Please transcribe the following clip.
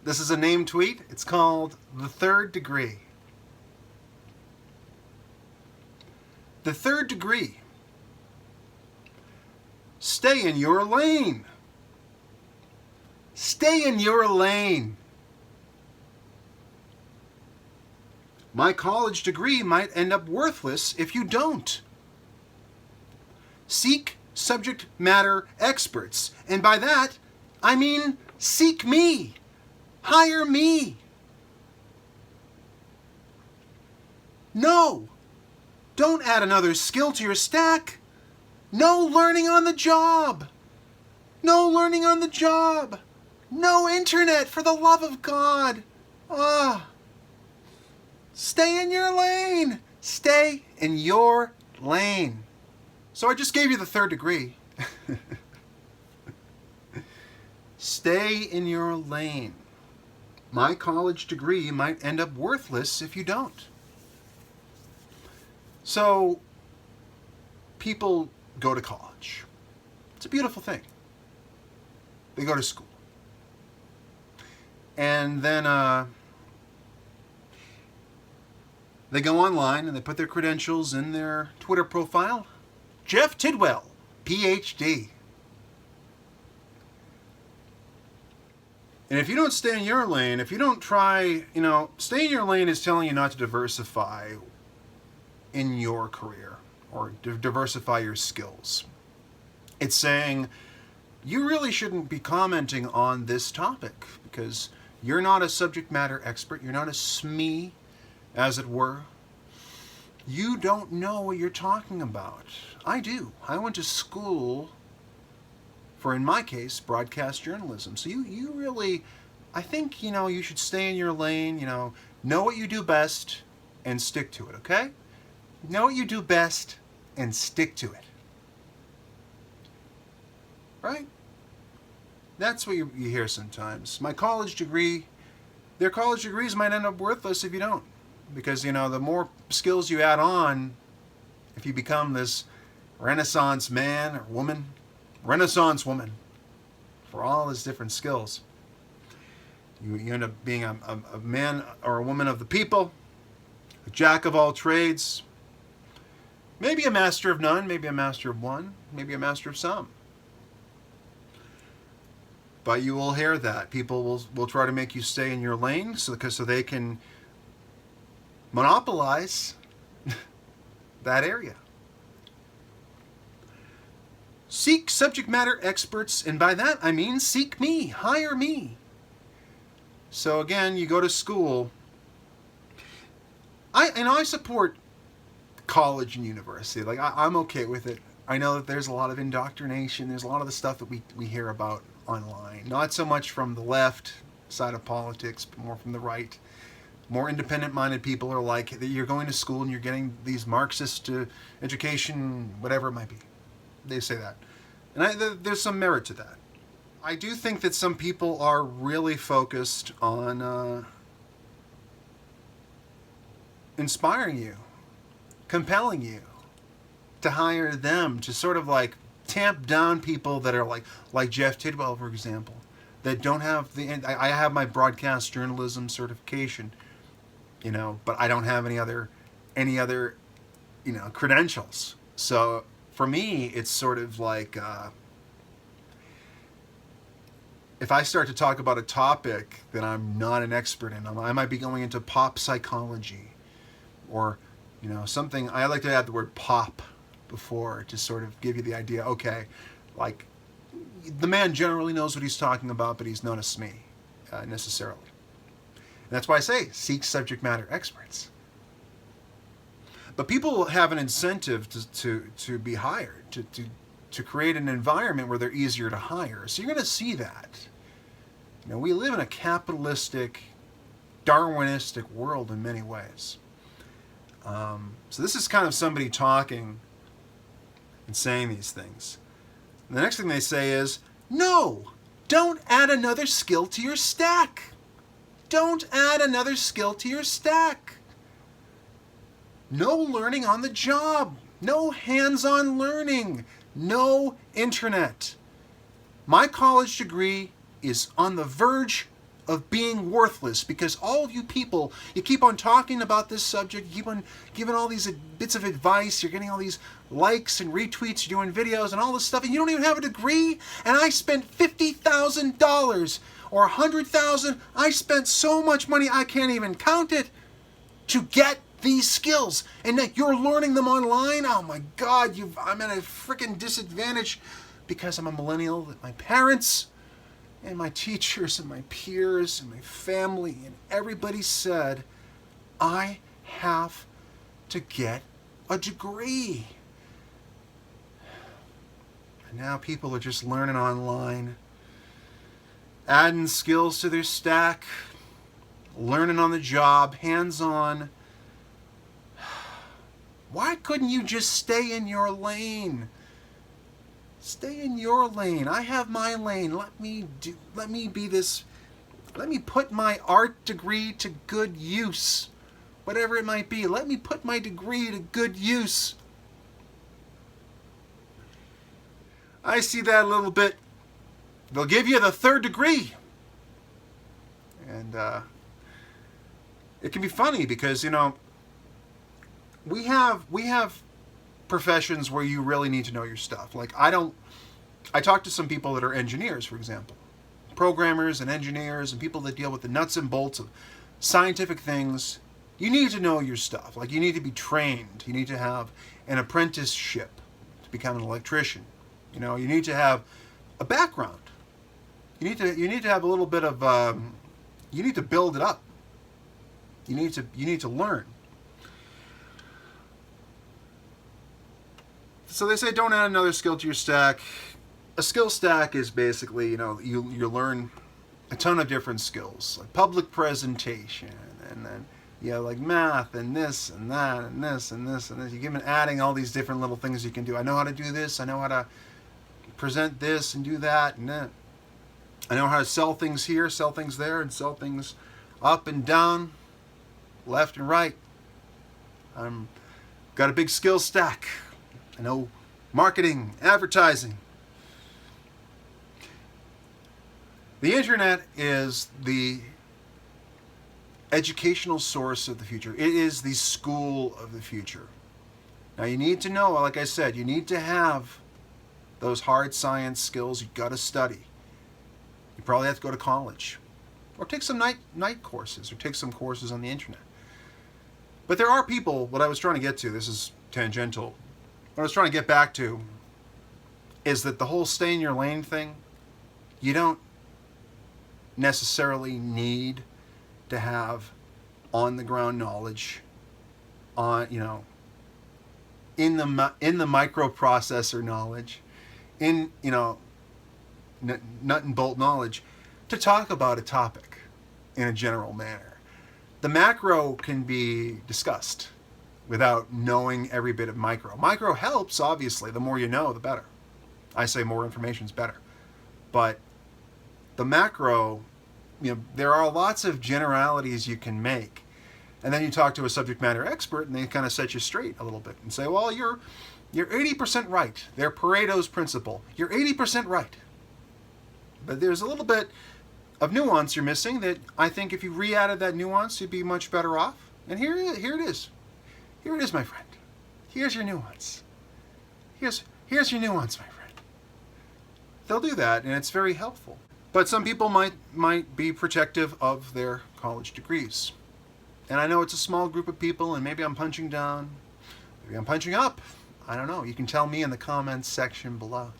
This is a named tweet. It's called The Third Degree. The third degree. Stay in your lane. Stay in your lane. My college degree might end up worthless if you don't. Seek subject matter experts. And by that, I mean seek me. Hire me. No. Don't add another skill to your stack. No learning on the job. No learning on the job. No internet, for the love of God. Stay in your lane. Stay in your lane. So I just gave you the third degree. Stay in your lane. My college degree might end up worthless if you don't. So people go to college. It's a beautiful thing. They go to school. And then they go online and they put their credentials in their Twitter profile. Jeff Tidwell, PhD. And if you don't stay in your lane, if you don't try, stay in your lane is telling you not to diversify in your career or diversify your skills. It's saying you really shouldn't be commenting on this topic because you're not a subject matter expert. You're not a SME, as it were. You don't know what you're talking about. I do. I went to school for, in my case, broadcast journalism. So you really, I think, you should stay in your lane, know what you do best and stick to it, okay? Know what you do best and stick to it. Right? That's what you hear sometimes. My college degree, their college degrees might end up worthless if you don't. Because, the more skills you add on, if you become this Renaissance man or woman, Renaissance woman, for all his different skills, you end up being a man or a woman of the people, a jack of all trades, maybe a master of none, maybe a master of one, maybe a master of some. But you will hear that. People will try to make you stay in your lane so they can monopolize that area. Seek subject matter experts, and by that I mean seek me, hire me. So again, you go to school. I support college and university. Like I'm okay with it. I know that there's a lot of indoctrination. There's a lot of the stuff that we hear about online. Not so much from the left side of politics, but more from the right. More independent-minded people are like that. You're going to school and you're getting these Marxist education, whatever it might be. They say that, and there's some merit to that. I do think that some people are really focused on inspiring you, compelling you to hire them, to sort of like tamp down people that are like Jeff Tidwell, for example, that don't have I have my broadcast journalism certification, but I don't have any other credentials. So for me, it's sort of like if I start to talk about a topic that I'm not an expert in, I might be going into pop psychology or something. I like to add the word pop before to sort of give you the idea, okay, like the man generally knows what he's talking about, but he's not a SME necessarily. And that's why I say seek subject matter experts. But people have an incentive to be hired, to create an environment where they're easier to hire. So you're going to see that. We live in a capitalistic, darwinistic world in many ways. So this is kind of somebody talking and saying these things. And the next thing they say is, no, don't add another skill to your stack. Don't add another skill to your stack. No learning on the job. No hands-on learning. No internet. My college degree is on the verge of being worthless, because all of you people, you keep on talking about this subject, you keep on giving all these bits of advice, you're getting all these likes and retweets, you're doing videos and all this stuff, and you don't even have a degree. And I spent $50,000 or $100,000. I spent so much money I can't even count it to get these skills, and that you're learning them online. Oh my God, I'm at a freaking disadvantage because I'm a millennial, that my parents and my teachers and my peers and my family and everybody said I have to get a degree. And now people are just learning online, adding skills to their stack, learning on the job, hands-on. Why couldn't you just stay in your lane? Stay in your lane. I have my lane. Let me put my art degree to good use. Whatever it might be. Let me put my degree to good use. I see that a little bit. They'll give you the third degree. And it can be funny because, we have professions where you really need to know your stuff. Like I talk to some people that are engineers, for example, programmers and engineers and people that deal with the nuts and bolts of scientific things. You need to know your stuff. Like, you need to be trained. You need to have an apprenticeship to become an electrician. You need to have a background. You need to have a little bit of you need to build it up. You need to learn. So they say don't add another skill to your stack. A skill stack is basically, you learn a ton of different skills, like public presentation, and then like math and this and that and this and this and this. You keep adding all these different little things you can do. I know how to do this. I know how to present this and do that and that. I know how to sell things here, sell things there, and sell things up and down, left and right. I'm got a big skill stack. I know marketing, advertising. The internet is the educational source of the future. It is the school of the future. Now you need to know, like I said, you need to have those hard science skills. You've got to study. You probably have to go to college. Or take some night courses, or take some courses on the internet. But there are people, what I was trying to get to, this is tangential, what I was trying to get back to is that the whole stay in your lane thing, you don't necessarily need to have on the ground knowledge on, in the microprocessor knowledge, in, nut and bolt knowledge to talk about a topic in a general manner. The macro can be discussed without knowing every bit of micro. Micro helps, obviously. The more you know, the better. I say more information is better. But the macro, there are lots of generalities you can make. And then you talk to a subject matter expert and they kind of set you straight a little bit and say, well, you're 80% right. They're Pareto's principle. You're 80% right. But there's a little bit of nuance you're missing that I think if you re-added that nuance, you'd be much better off. And here it is. Here it is, my friend. Here's your nuance. Here's your nuance, my friend. They'll do that, and it's very helpful. But some people might be protective of their college degrees. And I know it's a small group of people, and maybe I'm punching down, maybe I'm punching up. I don't know. You can tell me in the comments section below.